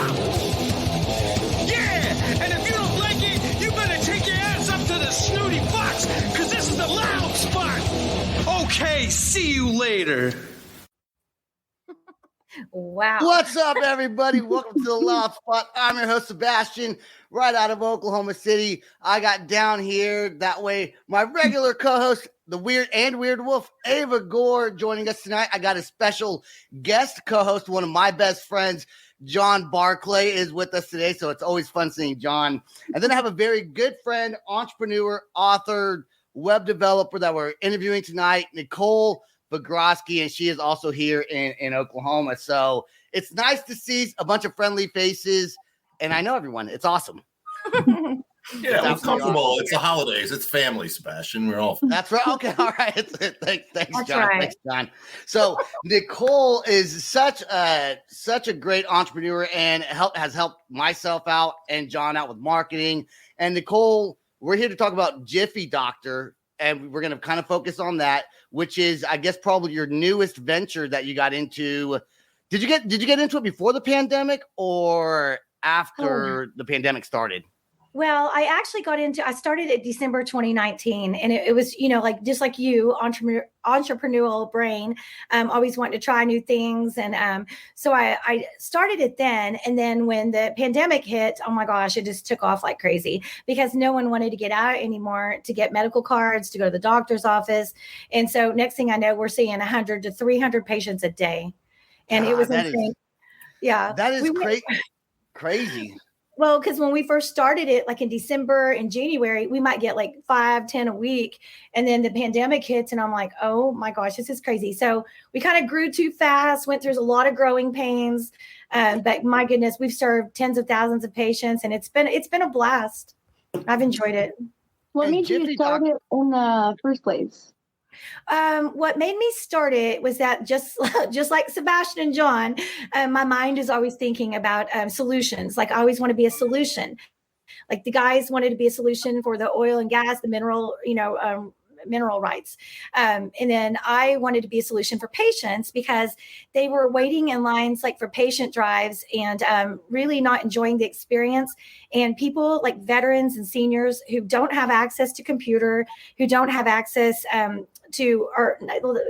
Yeah, and if you don't like it, you better take your ass up to the snooty box, because this is the loud spot. Okay, see you later. Wow. What's up, everybody? Welcome to the Loud Spot. I'm your host, Sebastian, right out of Oklahoma City. I got down here that way my regular co-host, the Weird Wolf, Ava Gore, joining us tonight. I got a special guest co-host, one of my best friends, John Barclay, is with us today, so it's always fun seeing John. And then I have a very good friend, entrepreneur, author, web developer that we're interviewing tonight, Nichol Vagrosky, and she is also here in Oklahoma. So it's nice to see a bunch of friendly faces, and I know everyone. It's awesome. Yeah, we're comfortable. Awesome. It's the holidays. It's family, Sebastian. We're all. That's right. Okay, all right. Thanks, That's John. right. Thanks, John. So Nichol is such a great entrepreneur and has helped myself out and John out with marketing. And Nichol, we're here to talk about Jiffy Doctor, and we're going to kind of focus on that, which is, I guess, probably your newest venture that you got into. Did you get into it before the pandemic or after the pandemic started? Well, I started at December 2019, and it was, like, just like you, entrepreneurial brain, always wanting to try new things. And so I started it then. And then when the pandemic hit, oh my gosh, it just took off like crazy because no one wanted to get out anymore to get medical cards, to go to the doctor's office. And so next thing I know, we're seeing 100 to 300 patients a day. And it was insane. That is crazy. Well, because when we first started it, like in December and January, we might get like 5, 10 a week. And then the pandemic hits and I'm like, oh my gosh, this is crazy. So we kind of grew too fast, went through a lot of growing pains. But my goodness, we've served tens of thousands of patients and it's been a blast. I've enjoyed it. What made you start it in the first place? What made me start it was that just like Sebastian and John, my mind is always thinking about solutions. Like I always want to be a solution. Like the guys wanted to be a solution for the oil and gas, the mineral rights. And then I wanted to be a solution for patients because they were waiting in lines like for patient drives and really not enjoying the experience. And people like veterans and seniors who don't have access to computer, who don't have access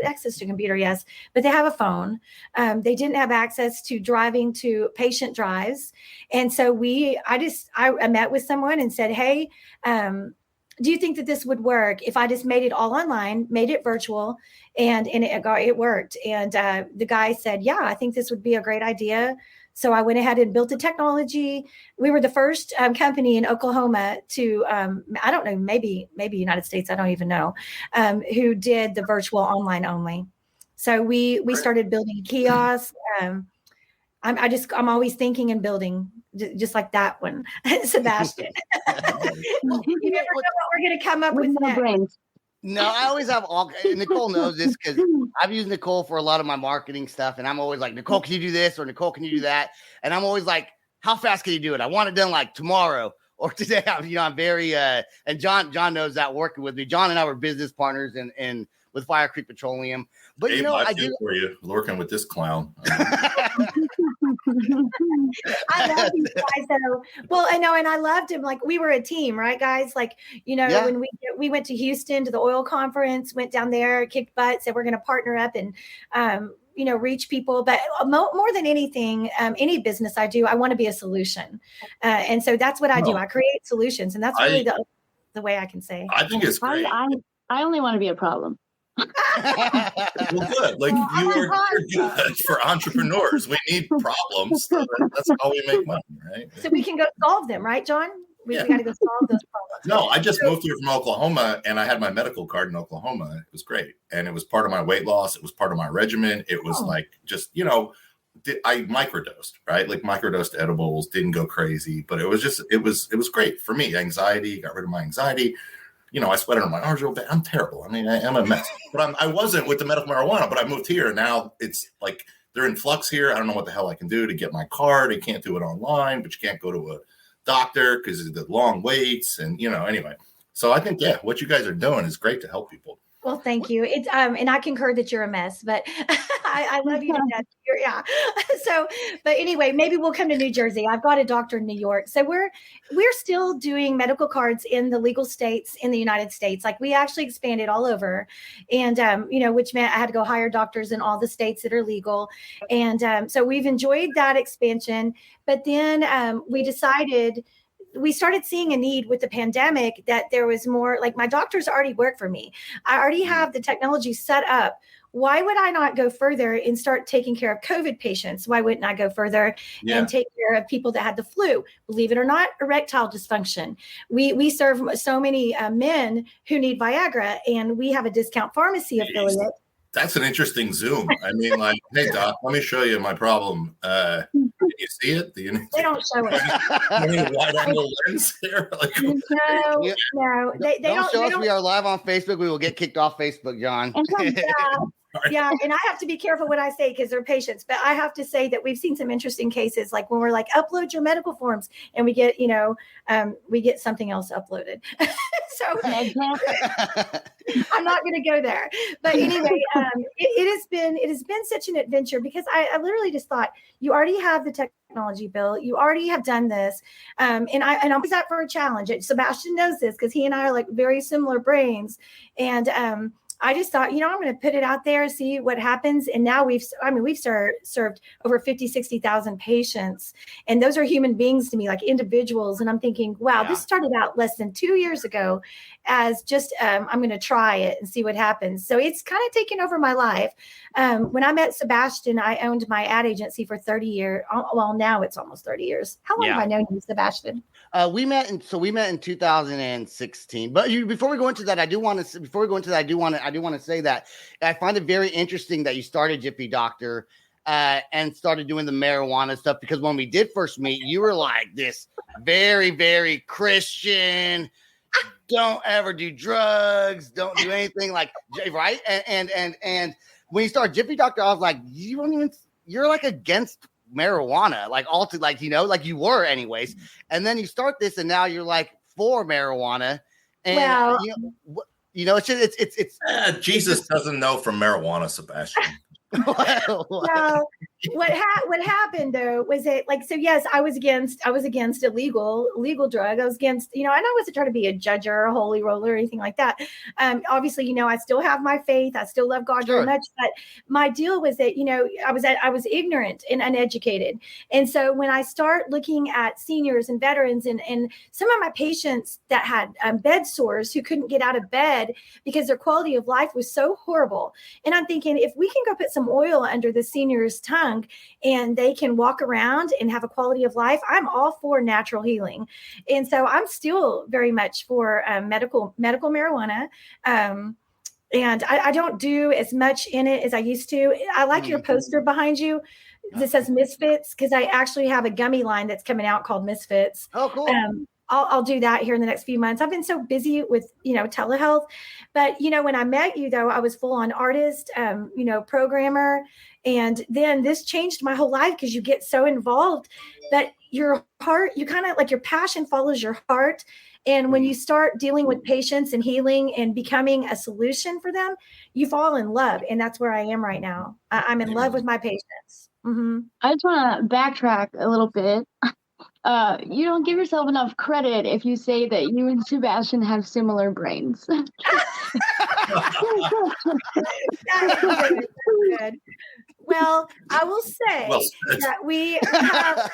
access to computer, yes, but they have a phone. They didn't have access to driving to patient drives. And so I met with someone and said, hey, do you think that this would work if I just made it all online, made it virtual, and it worked? And the guy said, yeah, I think this would be a great idea. So I went ahead and built the technology. We were the first company in Oklahoma to, I don't know, maybe United States, I don't even know, who did the virtual online only. So we started building kiosks. I'm always thinking and building, just like that one, Sebastian. You never know what we're going to come up with next. Brains. No, I always have Nichol knows this because I've used Nichol for a lot of my marketing stuff. And I'm always like, Nichol, can you do this? Or Nichol, can you do that? And I'm always like, how fast can you do it? I want it done like tomorrow or today. I'm very, and John knows that working with me. John and I were business partners and with Fire Creek Petroleum. But Dave, I do for you working with this clown. I love these guys though. Well, I know, and I loved him. Like we were a team, right, guys? Like, when we went to Houston to the oil conference, went down there, kicked butt, said we're going to partner up and reach people. But more than anything, any business I do, I want to be a solution, and so that's what I do. I create solutions, and that's really the way I can say. I think it's great. I only want to be a problem. Well, good. Like you're good for entrepreneurs. We need problems. So that's how we make money, right? So we can go solve them, right, John? We got to go solve those problems. No, I just moved here from Oklahoma, and I had my medical card in Oklahoma. It was great, and it was part of my weight loss. It was part of my regimen. It was like just I microdosed, right? Like microdosed edibles. Didn't go crazy, but it was great for me. Anxiety, got rid of my anxiety. I sweat under my arms real bad. I'm terrible. I mean, I am a mess. But I wasn't with the medical marijuana, but I moved here. And now it's like they're in flux here. I don't know what the hell I can do to get my card. I can't do it online, but you can't go to a doctor because of the long waits. And, anyway. So I think, what you guys are doing is great to help people. Well, thank you. It's and I concur that you're a mess, but I love you to death. Yeah. So, but anyway, maybe we'll come to New Jersey. I've got a doctor in New York, so we're still doing medical cards in the legal states in the United States. Like we actually expanded all over, and which meant I had to go hire doctors in all the states that are legal, and so we've enjoyed that expansion. But then we started seeing a need with the pandemic that there was more, like my doctors already work for me. I already have the technology set up. Why would I not go further and start taking care of COVID patients? Why wouldn't I go further and take care of people that had the flu? Believe it or not, erectile dysfunction. We serve so many men who need Viagra, and we have a discount pharmacy affiliate. That's an interesting Zoom. I mean, like, hey, Doc, let me show you my problem. Can you see it? They don't show it. Wide angle lens there? Like, no. They don't show us. We are live on Facebook. We will get kicked off Facebook, John. Yeah, and I have to be careful what I say because they're patients. But I have to say that we've seen some interesting cases, like when we're like, upload your medical forms, and we get, we get something else uploaded. So I'm not going to go there. But anyway, it has been such an adventure because I literally just thought, you already have the technology, Bill. You already have done this, and I'm always up for a challenge. Sebastian knows this because he and I are like very similar brains, and I just thought, I'm going to put it out there, see what happens. And now we've served over 50, 60,000 patients. And those are human beings to me, like individuals. And I'm thinking, wow, This started out less than 2 years ago as just, I'm going to try it and see what happens. So it's kind of taken over my life. When I met Sebastian, I owned my ad agency for 30 years. Well, now it's almost 30 years. How long have I known you, Sebastian? We met in 2016. But before we go into that, I do want to say that I find it very interesting that you started Jiffy Doctor and started doing the marijuana stuff, because when we did first meet, you were like this very, very Christian. Don't ever do drugs. Don't do anything like, right. And when you started Jiffy Doctor, I was like, you're like against marijuana, like you were anyways. And then you start this, and now you're like for marijuana. And it's Jesus doesn't know from marijuana, Sebastian. No, what happened though was it like, so yes, I was against illegal drug. I was against, and I wasn't trying to be a judge or a holy roller or anything like that. Obviously, I still have my faith. I still love God very much. But my deal was that, I was ignorant and uneducated. And so when I start looking at seniors and veterans and some of my patients that had bed sores who couldn't get out of bed because their quality of life was so horrible. And I'm thinking, if we can go put some oil under the senior's tongue and they can walk around and have a quality of life, I'm all for natural healing. And so I'm still very much for medical marijuana. And I don't do as much in it as I used to. I like your poster behind you that says Misfits, because I actually have a gummy line that's coming out called Misfits. Oh, cool. I'll do that here in the next few months. I've been so busy with, telehealth. But, when I met you, though, I was full on artist, programmer. And then this changed my whole life because you get so involved that your heart, you kind of like your passion follows your heart. And when you start dealing with patients and healing and becoming a solution for them, you fall in love. And that's where I am right now. I'm in love with my patients. Mm-hmm. I just want to backtrack a little bit. You don't give yourself enough credit if you say that you and Sebastian have similar brains. Good. Well, I will say that we have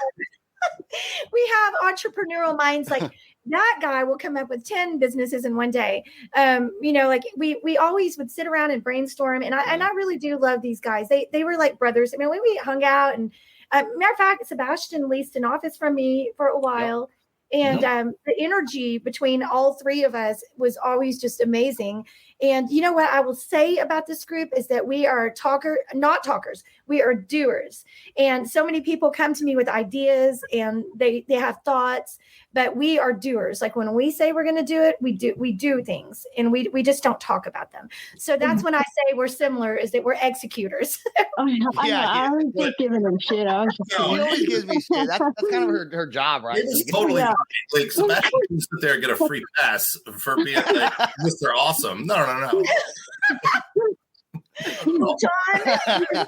entrepreneurial minds. Like that guy will come up with 10 businesses in one day. Like we always would sit around and brainstorm. And I really do love these guys. They were like brothers. I mean, we hung out, and matter of fact, Sebastian leased an office from me for a while. And the energy between all three of us was always just amazing. And you know what I will say about this group is that we are not talkers. We are doers. And so many people come to me with ideas and they have thoughts, but we are doers. Like when we say we're going to do it, we do things, and we just don't talk about them. So that's when I say we're similar, is that we're executors. I was just giving them shit. She always gives me shit. That's kind of her job, right? It's totally like Sebastian can sit there and get a free pass for being like Mr. Awesome. No. John,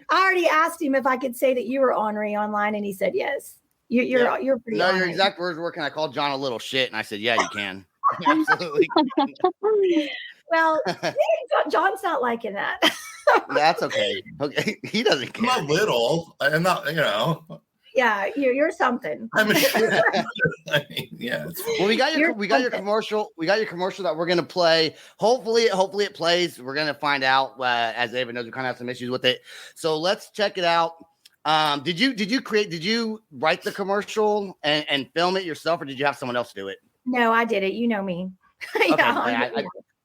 I already asked him if I could say that you were ornery online, and he said yes. You're pretty. No, your ornery. exact words were, "Can I call John a little shit?" And I said, "Yeah, you can." Absolutely. Well, John's not liking that. That's okay. Okay, he doesn't care. I'm a little. I'm not, Yeah, you're something. I'm a shit. I mean, yeah. Well, we got your commercial. We got your commercial that we're gonna play. Hopefully it plays. We're gonna find out. As David knows, we kind of have some issues with it. So let's check it out. Did you write the commercial and film it yourself, or did you have someone else do it? No, I did it. You know me. Okay,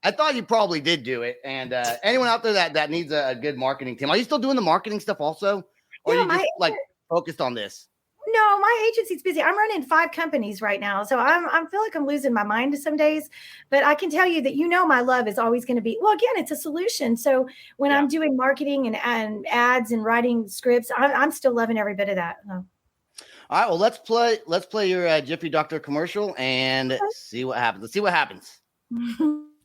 I thought you probably did do it. And anyone out there that needs a good marketing team, are you still doing the marketing stuff also, or are you just focused on this? No, my agency's busy. I'm running 5 companies right now. So I feel like I'm losing my mind some days, but I can tell you that, my love is always going to be, well, again, it's a solution. So when I'm doing marketing and ads and writing scripts, I'm still loving every bit of that. All right. Well, let's play your Jiffy Doctor commercial and see what happens. Let's see what happens.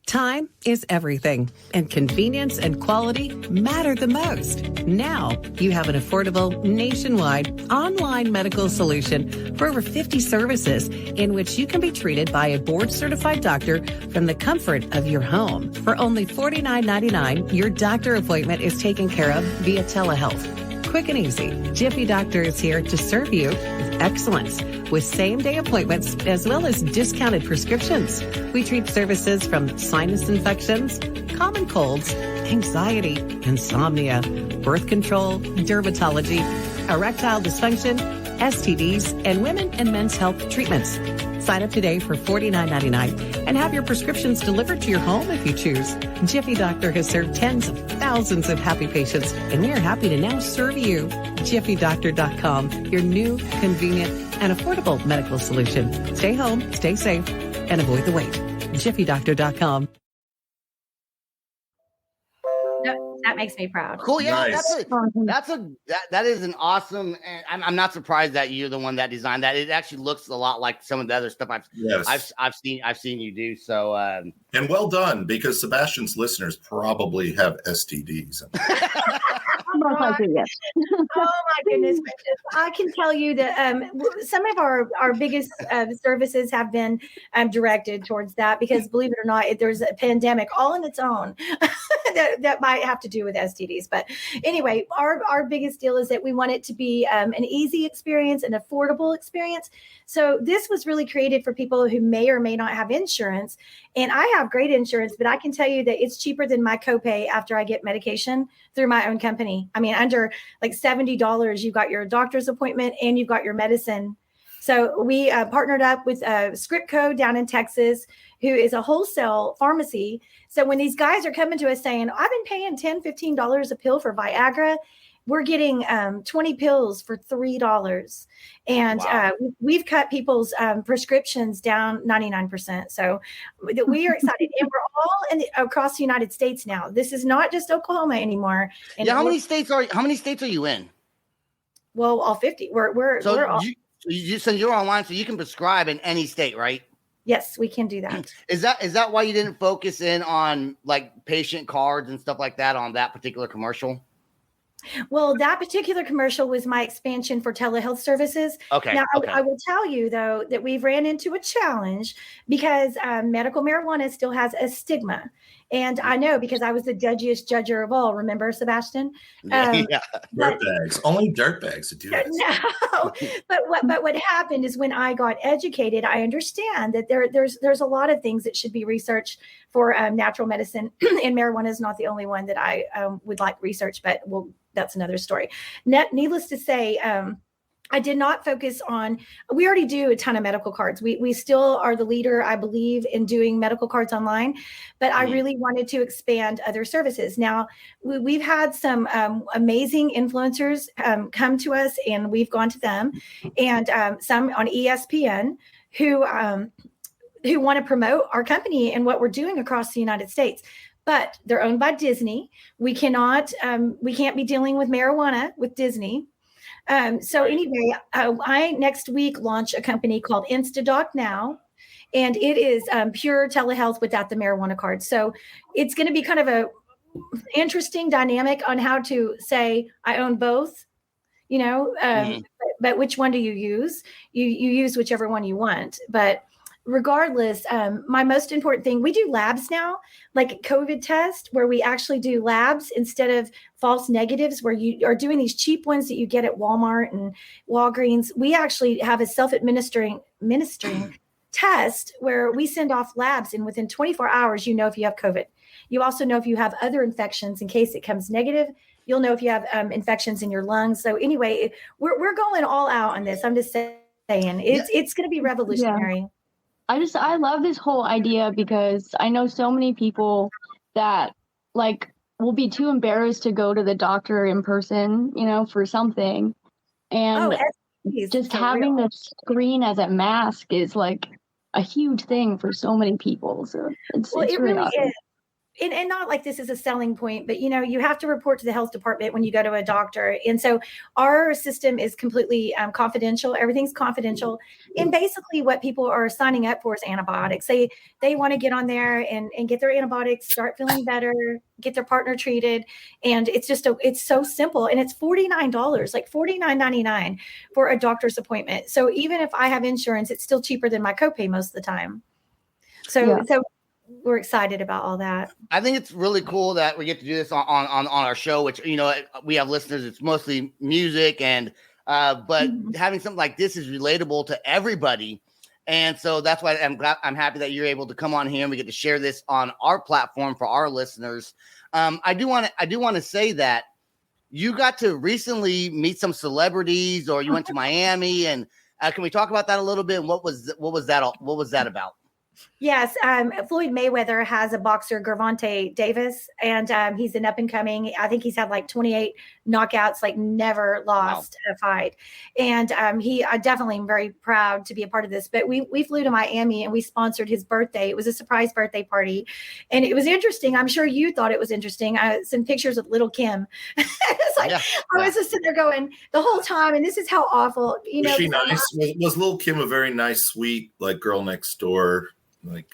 Time is everything, and convenience and quality matter the most. Now you have an affordable, nationwide, online medical solution for over 50 services in which you can be treated by a board-certified doctor from the comfort of your home. For only $49.99, your doctor appointment is taken care of via telehealth. Quick and easy, Jiffy Doctor is here to serve you with excellence, with same-day appointments as well as discounted prescriptions. We treat services from sinus infections, common colds, anxiety, insomnia, birth control, dermatology, erectile dysfunction, STDs, and women and men's health treatments. Sign up today for $49.99 and have your prescriptions delivered to your home if you choose. Jiffy Doctor has served tens of thousands of happy patients, and we are happy to now serve you. JiffyDoctor.com, your new, convenient, and affordable medical solution. Stay home, stay safe, and avoid the wait. JiffyDoctor.com. That makes me proud. Cool. Yeah, Nice. that is an awesome. And I'm not surprised that you're the one that designed that. It actually looks a lot like some of the other stuff I've seen you do. So and well done, because Sebastian's listeners probably have STDs. Most likely, yes. Oh my goodness gracious. I can tell you that some of our biggest services have been directed towards that, because believe it or not, there's a pandemic all on its own that might have to do with STDs. But anyway, our biggest deal is that we want it to be an easy experience, an affordable experience. So this was really created for people who may or may not have insurance. And I have great insurance, but I can tell you that it's cheaper than my copay after I get medication through my own company. I mean, under like $70, you've got your doctor's appointment and you've got your medicine. So we partnered up with Scriptco down in Texas, who is a wholesale pharmacy. So when these guys are coming to us saying, I've been paying $10, $15 a pill for Viagra, we're getting 20 pills for $3. And Wow. We've cut people's prescriptions down 99%. So we are excited. And we're all across the United States now. This is not just Oklahoma anymore. And how many states are you in? Well, all 50. We're all. So you're online, so you can prescribe in any state, right? Yes, we can do that. Is that why you didn't focus in on like patient cards and stuff like that on that particular commercial? Well, that particular commercial was my expansion for telehealth services. Okay. Now, okay. I will tell you, though, that we've ran into a challenge because medical marijuana still has a stigma. And I know, because I was the judgiest judger of all. Remember, Sebastian? Yeah. Dirtbags. Only dirtbags to do this. No, but what happened is when I got educated, I understand that there's a lot of things that should be researched for natural medicine, and marijuana is not the only one that I would like research. But that's another story. Needless to say, I did not focus on, we already do a ton of medical cards. We still are the leader, I believe, in doing medical cards online, but I really wanted to expand other services. Now, we've had some amazing influencers come to us, and we've gone to them, and some on ESPN who want to promote our company and what we're doing across the United States. But they're owned by Disney. We can't be dealing with marijuana with Disney. So anyway, I next week launch a company called InstaDoc Now. and it is pure telehealth without the marijuana card. So it's going to be kind of a interesting dynamic on how to say I own both, but which one do you use? You use whichever one you want. But regardless, my most important thing, we do labs now, like COVID test, where we actually do labs instead of false negatives, where you are doing these cheap ones that you get at Walmart and Walgreens. We actually have a self-administering test where we send off labs, and within 24 hours, you know if you have COVID. You also know if you have other infections in case it comes negative. You'll know if you have infections in your lungs. So anyway, we're going all out on this. I'm just saying it's going to be revolutionary. Yeah. I love this whole idea because I know so many people that will be too embarrassed to go to the doctor in person, for something. And just having the screen as a mask is like a huge thing for so many people. So it's really awesome. Is. And not like this is a selling point, but you have to report to the health department when you go to a doctor. And so our system is completely confidential. Everything's confidential. And basically what people are signing up for is antibiotics. They want to get on there and get their antibiotics, start feeling better, get their partner treated. And it's so simple. And it's $49, like $49.99 for a doctor's appointment. So even if I have insurance, it's still cheaper than my copay most of the time. So we're excited about all that. I think it's really cool that we get to do this on our show, which, we have listeners. It's mostly music but having something like this is relatable to everybody. And so that's why I'm happy that you're able to come on here and we get to share this on our platform for our listeners. I do want to say that you got to recently meet some celebrities, or you went to Miami, and can we talk about that a little bit? What was that about? Yes, Floyd Mayweather has a boxer, Gervonta Davis, and he's an up-and-coming. I think he's had like 28 knockouts, like never lost a fight. And I definitely am very proud to be a part of this. But we flew to Miami and we sponsored his birthday. It was a surprise birthday party, and it was interesting. I'm sure you thought it was interesting. I sent pictures of little Kim. It's like I was just sitting there going the whole time, and this is how awful. Was she nice? Was little Kim a very nice, sweet, like girl next door?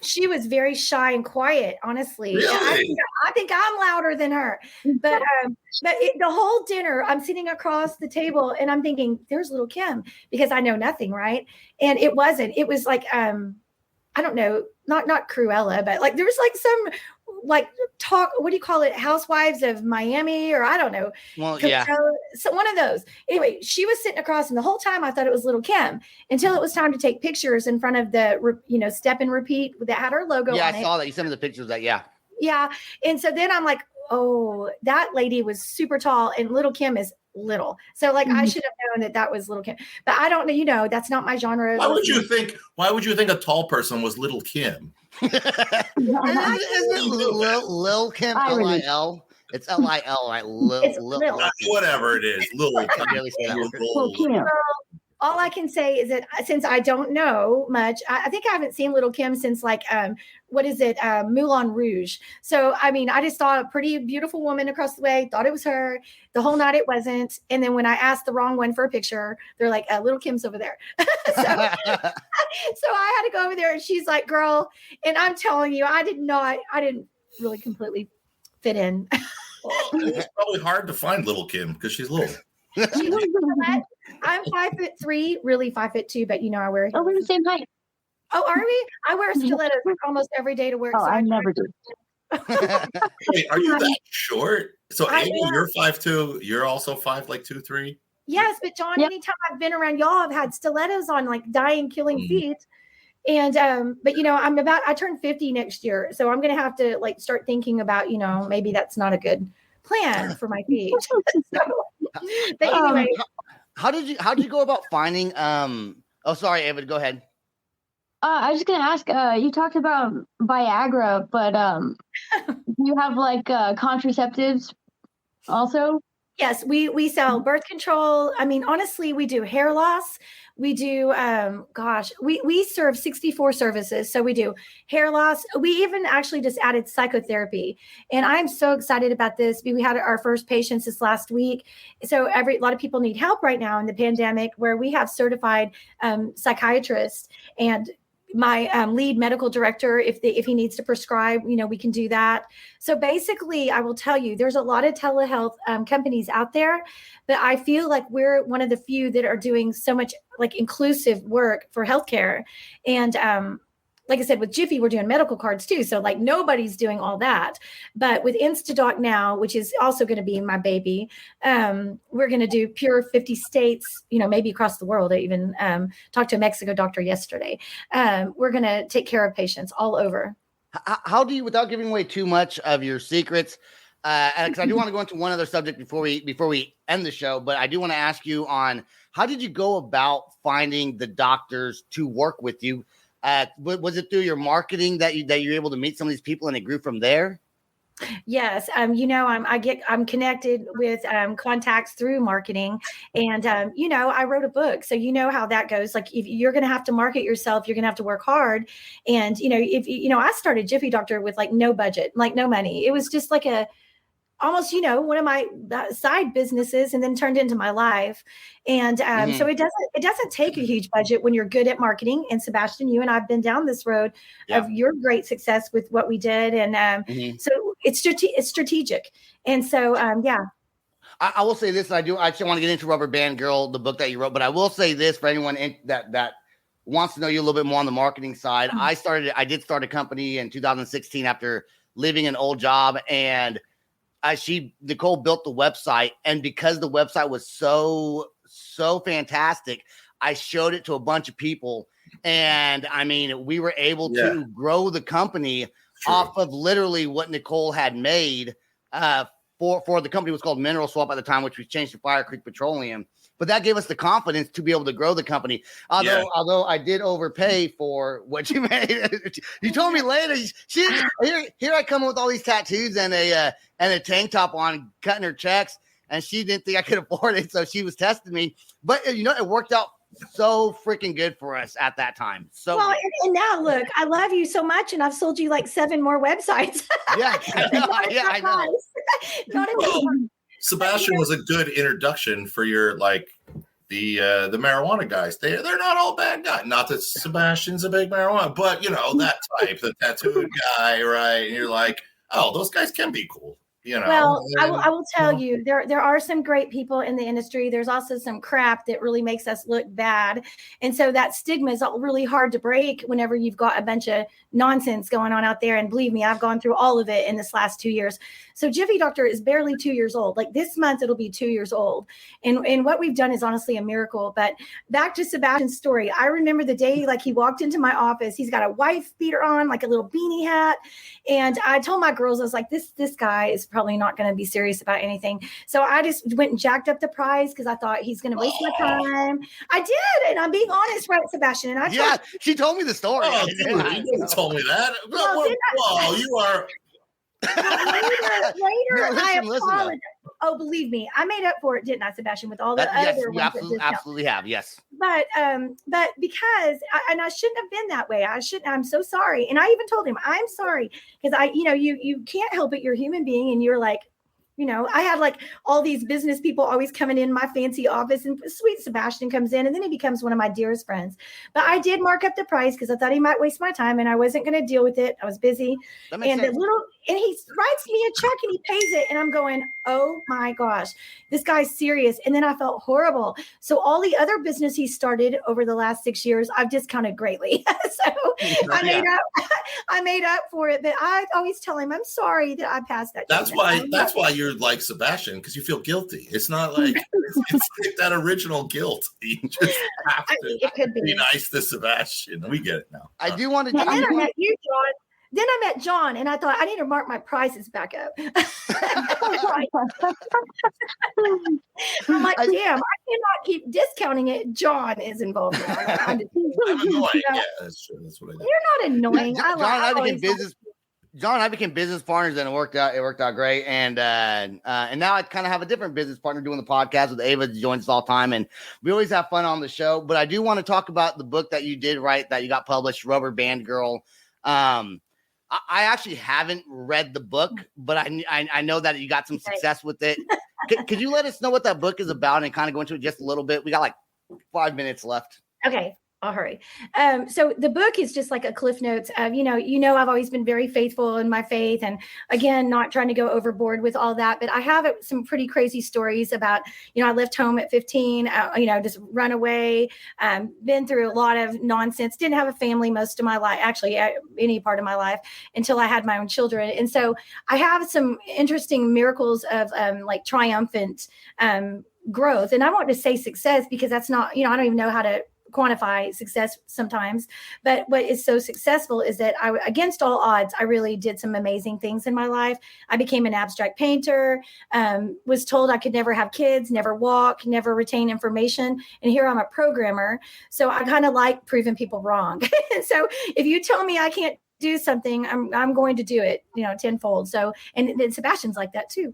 She was very shy and quiet, honestly. Really? I think I'm louder than her. But the whole dinner, I'm sitting across the table and I'm thinking, there's little Kim, because I know nothing, right? And it wasn't. It was like I don't know, not Cruella, but like there was like some talk, what do you call it? Housewives of Miami, or I don't know. Well, yeah. So one of those. Anyway, she was sitting across, and the whole time I thought it was little Kim until it was time to take pictures in front of the, step and repeat that had her logo on it. Yeah, I saw that. You sent me the pictures of that. Yeah. Yeah. And so then I'm like, oh, that lady was super tall and little Kim is little. So I should have known that was little Kim, but I don't know, that's not my genre. Why would you think a tall person was little Kim? Isn't it Lil Kim, Lil? It's Lil, right? Lil. Whatever it is, Lil Kim. All I can say is that since I don't know much, I think I haven't seen little Kim since Moulin Rouge. So, I just saw a pretty beautiful woman across the way, thought it was her. The whole night it wasn't. And then when I asked the wrong one for a picture, they're like, little Kim's over there. So I had to go over there, and she's like, girl, and I'm telling you, I didn't really completely fit in. Well, it's probably hard to find little Kim because she's little. I'm 5'3", really 5'2", but I wear. Oh, we're the same height. Oh, are we? I wear stilettos almost every day to work. Oh, I never do. Wait, are you that short? So Amy, you're 5'2". You're also 5'2", 3". Yes, but John, anytime I've been around y'all, I've had stilettos on, like dying, killing feet. And but I turn 50 next year, so I'm gonna have to start thinking about maybe that's not a good plan for my feet. But anyway, how did you go about finding? Oh, sorry, Ava, go ahead. I was just gonna ask. You talked about Viagra, but you have contraceptives also? Yes, we sell birth control. Honestly, we do hair loss. We do, we serve 64 services. So we do hair loss. We even actually just added psychotherapy. And I'm so excited about this. We had our first patients this last week. So a lot of people need help right now in the pandemic, where we have certified psychiatrists. And my lead medical director, if he needs to prescribe, we can do that. So basically, I will tell you, there's a lot of telehealth companies out there, but I feel like we're one of the few that are doing so much like inclusive work for healthcare. And like I said, with Jiffy, we're doing medical cards too. So like nobody's doing all that. But with Instadoc now, which is also going to be my baby, we're going to do pure 50 states, maybe across the world. I even talked to a Mexico doctor yesterday. We're going to take care of patients all over. How do you, without giving away too much of your secrets, because I do want to go into one other subject before we end the show, but I do want to ask you on how did you go about finding the doctors to work with you? Was it through your marketing that you're able to meet some of these people and it grew from there? Yes. I'm connected with contacts through marketing, and I wrote a book, so how that goes. Like if you're going to have to market yourself, you're going to have to work hard. And I started Jiffy Doctor with like no budget, like no money. It was just like almost one of my side businesses, and then turned into my life. And so it doesn't take a huge budget when you're good at marketing. And Sebastian, you and I've been down this road of your great success with what we did. And so it's strategic. And so I will say this. I actually want to get into Rubber Band Girl, the book that you wrote, but I will say this for anyone that wants to know you a little bit more on the marketing side. I did start a company in 2016 after leaving an old job, and Nichol built the website, and because the website was so fantastic, I showed it to a bunch of people, and I mean, we were able to grow the company off of literally what Nichol had made. For the company was called Mineral Swap at the time, which we changed to Fire Creek Petroleum. But that gave us the confidence to be able to grow the company. Although I did overpay for what you made. You told me later. Here I come with all these tattoos and a tank top on, cutting her checks, and she didn't think I could afford it, so she was testing me. But it worked out so freaking good for us at that time. So well, and now look, I love you so much, and I've sold you like 7 more websites. I know. Sebastian was a good introduction for your the marijuana guys. They're not all bad guys. Not that Sebastian's a big marijuana, but that type, the tattooed guy, right? And you're like, oh, those guys can be cool. Well, I will tell you, there are some great people in the industry. There's also some crap that really makes us look bad. And so that stigma is really hard to break whenever you've got a bunch of nonsense going on out there. And believe me, I've gone through all of it in this last 2 years. So Jiffy Doctor is barely 2 years old. Like this month, it'll be 2 years old. And what we've done is honestly a miracle. But back to Sebastian's story, I remember the day he walked into my office. He's got a wife beater on, like a little beanie hat. And I told my girls, I was like, this guy is probably not going to be serious about anything. So I just went and jacked up the price because I thought he's going to waste my time. I did. And I'm being honest, right, Sebastian? And she told me the story. You told me that. Well, you are. Later, I apologize. Oh, believe me, I made up for it, didn't I, Sebastian? With all the other ones, absolutely have, yes. But because I shouldn't have been that way. I'm so sorry. And I even told him I'm sorry because you can't help it. You're a human being, and you're like. I had all these business people always coming in my fancy office, and sweet Sebastian comes in, and then he becomes one of my dearest friends. But I did mark up the price because I thought he might waste my time, and I wasn't going to deal with it. I was busy. And he writes me a check and he pays it, and I'm going, oh my gosh, this guy's serious. And then I felt horrible. So all the other business he started over the last 6 years, I've discounted greatly. So I made up for it. But I always tell him I'm sorry that I passed that. That's why you're like Sebastian, because you feel guilty. It's not like it's like that original guilt. You just have to be nice to Sebastian. We get it now. I do want to. And then I met you, John. Then I met John, and I thought I need to mark my prices back up. I'm like, damn, I cannot keep discounting it. John is involved. I'm annoying. Yeah, that's true. That's what I did. You're not annoying. John and I became business partners, and it worked out great. And now I kind of have a different business partner doing the podcast with Ava, who joins us all the time, and we always have fun on the show. But I do want to talk about the book that you did write that you got published, Rubber Band Girl. I actually haven't read the book, but I know that you got some success with it. Could you let us know what that book is about and kind of go into it just a little bit? We got 5 minutes left. Okay. I'll hurry. So the book is just like a cliff notes of, I've always been very faithful in my faith, and again, not trying to go overboard with all that, but I have some pretty crazy stories about, I left home at 15, just run away, been through a lot of nonsense, didn't have a family most of my life, actually any part of my life until I had my own children. And so I have some interesting miracles of like triumphant growth. And I want to say success because that's not, I don't even know how to quantify success sometimes, but what is so successful is that against all odds, I really did some amazing things in my life. I became an abstract painter, was told I could never have kids, never walk, never retain information. And here I'm a programmer. So I kind of like proving people wrong. So if you tell me I can't do something, I'm going to do it, tenfold. So, and then Sebastian's like that too.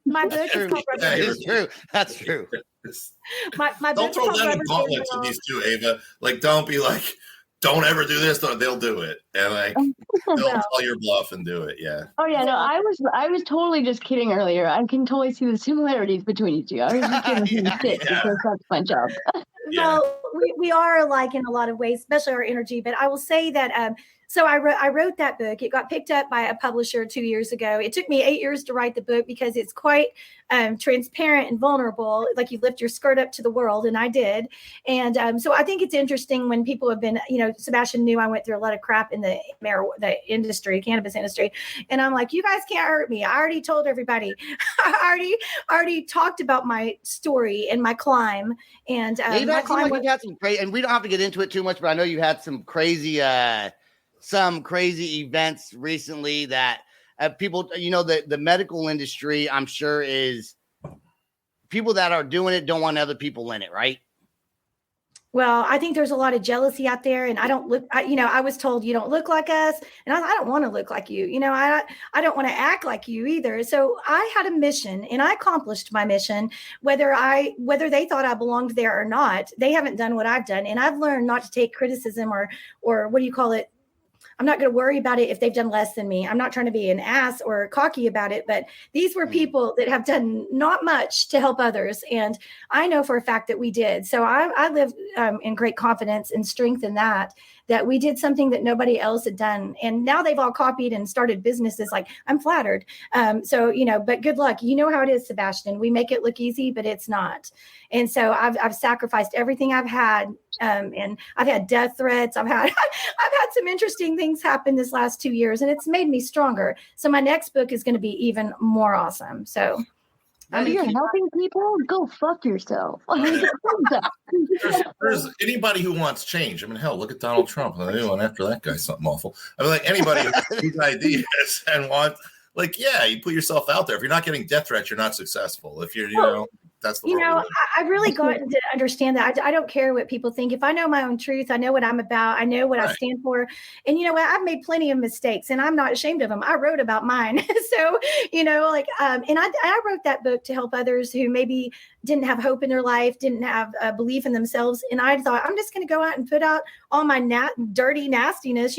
My book is called That is true. That's true. My don't throw down the gauntlets to these two, Ava. Like, don't be like, don't ever do this. They'll do it, and like, they'll call your bluff and do it. Yeah. Oh yeah, no, I was totally just kidding earlier. I can totally see the similarities between you two. I was just giving you shit because that's my job. Well, we are alike in a lot of ways, especially our energy. But I will say that. So I wrote that book. It got picked up by a publisher 2 years ago. It took me 8 years to write the book because it's quite transparent and vulnerable. Like you lift your skirt up to the world, and I did. And so I think it's interesting when people have been, Sebastian knew I went through a lot of crap in the cannabis industry, and I'm like, you guys can't hurt me. I already told everybody. I already talked about my story and my climb. And you've had some crazy, and we don't have to get into it too much, but I know you had some crazy events recently that people, the medical industry, I'm sure is people that are doing it don't want other people in it, right? Well, I think there's a lot of jealousy out there, and I was told you don't look like us, and I don't want to look like you. I don't want to act like you either. So I had a mission, and I accomplished my mission, whether they thought I belonged there or not. They haven't done what I've done, and I've learned not to take criticism or what do you call it? I'm not going to worry about it if they've done less than me. I'm not trying to be an ass or cocky about it, but these were people that have done not much to help others. And I know for a fact that we did. So I live in great confidence and strength in that we did something that nobody else had done. And now they've all copied and started businesses. Like, I'm flattered. But good luck. You know how it is, Sebastian. We make it look easy, but it's not. And so I've sacrificed everything I've had. And I've had death threats. I've had some interesting things happen this last 2 years, and it's made me stronger. So my next book is going to be even more awesome. So you're helping people? Go fuck yourself. There's anybody who wants change. I mean, hell, look at Donald Trump. I went after that guy something awful. I mean, like anybody who has these ideas and wants, like, yeah, you put yourself out there. If you're not getting death threats, you're not successful. If you're, that's the I've really gotten to understand that. I don't care what people think. If I know my own truth, I know what I'm about. I know what I stand for. And you know what? I've made plenty of mistakes, and I'm not ashamed of them. I wrote about mine. So, and I wrote that book to help others who maybe didn't have hope in their life, didn't have a belief in themselves. And I thought, I'm just going to go out and put out all my dirty nastiness,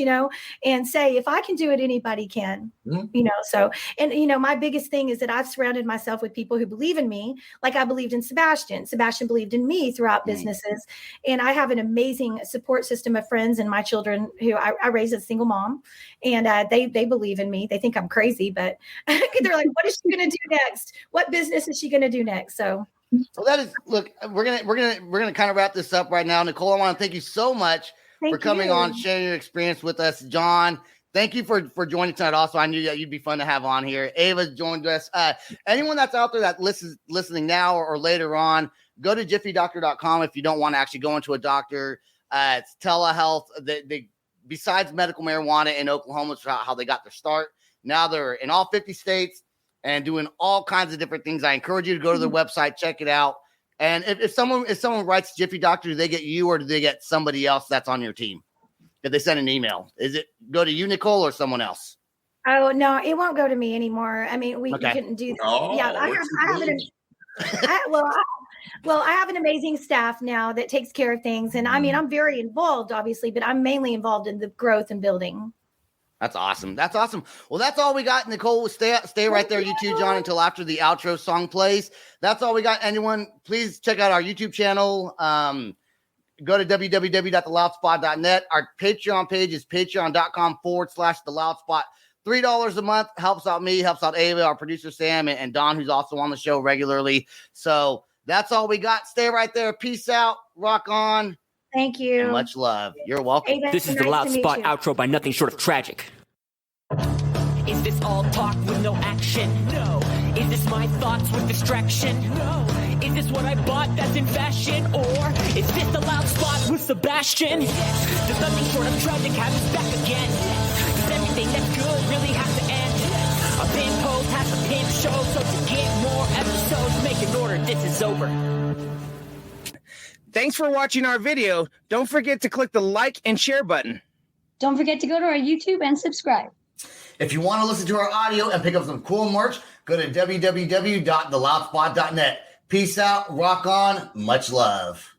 and say, if I can do it, anybody can, so, and, my biggest thing is that I've surrounded myself with people who believe in me. Like I believed in Sebastian believed in me throughout businesses. And I have an amazing support system of friends and my children who I raised as a single mom, and they believe in me. They think I'm crazy, but they're like, what is she going to do next? What business is she going to do next? So, well, that is, look, we're gonna kind of wrap this up right now. Nichol, I want to thank you so much for coming on, sharing your experience with us. John, thank you for joining tonight. Also, I knew that you'd be fun to have on here. Ava joined us. Anyone that's out there that listening now or later on, go to jiffydoctor.com if you don't want to actually go into a doctor. It's telehealth. They besides medical marijuana in Oklahoma, it's how they got their start. Now they're in all 50 states and doing all kinds of different things. I encourage you to go to their website, check it out. And if someone writes Jiffy Doctor, do they get you or do they get somebody else that's on your team? If they send an email, is it go to you, Nichol, or someone else? Oh no, it won't go to me anymore. I mean, we couldn't do that. Oh, yeah, I have an amazing staff now that takes care of things, and I mean, I'm very involved, obviously, but I'm mainly involved in the growth and building. That's awesome. That's awesome. Well, that's all we got, Nichol. Stay right there, you too, John, until after the outro song plays. That's all we got. Anyone, please check out our YouTube channel. go to www.theloudspot.net. Our Patreon page is patreon.com/theloudspot. $3 a month helps out me, helps out Ava, our producer Sam, and Don, who's also on the show regularly. So that's all we got. Stay right there. Peace out. Rock on. Thank you. And much love. You're welcome. Ava, This is the nice Loud to meet Spot you. outro by Nothing Short of Tragic. Is this all talk with no action? No. Is this my thoughts with distraction? No. Is this what I bought that's in fashion? Or is this the Loud Spot with Sebastian? Yes. Does Nothing Short of Tragic have us back again? Yes. Does everything that's good really have to end? Yes. A pin post has a pin show, so to get more episodes, make an order, this is over. Thanks for watching our video. Don't forget to click the like and share button. Don't forget to go to our YouTube and subscribe. If you want to listen to our audio and pick up some cool merch, go to www.theloudspot.net. Peace out. Rock on. Much love.